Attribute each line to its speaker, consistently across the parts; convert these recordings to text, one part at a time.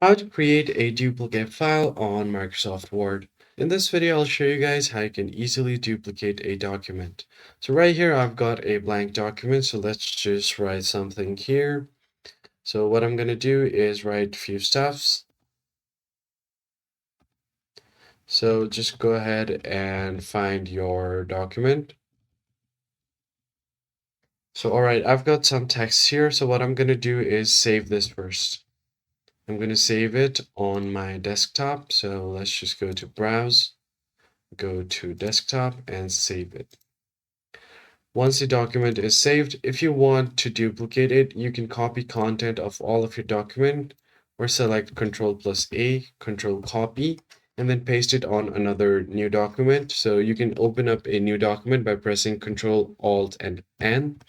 Speaker 1: How to create a duplicate file on Microsoft Word. In this video, I'll show you guys how you can easily duplicate a document. So right here, I've got a blank document. So let's just write something here. So what I'm going to do is write a few stuffs. So just go ahead and find your document. So all right, I've got some text here. So what I'm going to do is save this first. I'm going to save it on my desktop. So let's just go to Browse. Go to desktop and save it. Once the document is saved, if you want to duplicate it, you can copy content of all of your document or select Ctrl+A, Control Copy, and then paste it on another new document. So you can open up a new document by pressing Ctrl, Alt, and N,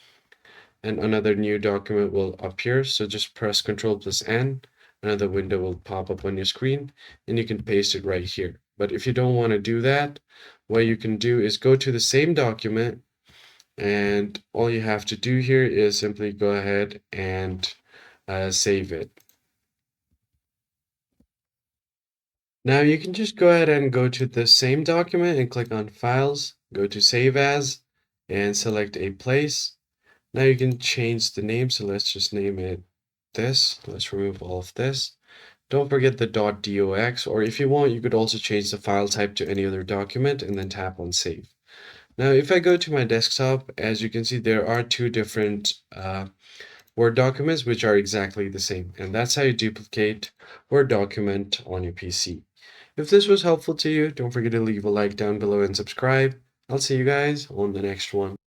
Speaker 1: and another new document will appear. So just press Ctrl+N, another window will pop up on your screen, and you can paste it right here. But if you don't want to do that, what you can do is go to the same document, and all you have to do here is simply go ahead and save it. Now you can just go ahead and go to the same document and click on Files, go to Save As, and select a place. Now you can change the name, so let's just name it this. Let's remove all of this. Don't forget the .dox, or if you want, you could also change the file type to any other document and then tap on Save. Now, if I go to my desktop, as you can see, there are two different Word documents which are exactly the same, and that's how you duplicate Word document on your PC. If this was helpful to you, don't forget to leave a like down below and subscribe. I'll see you guys on the next one.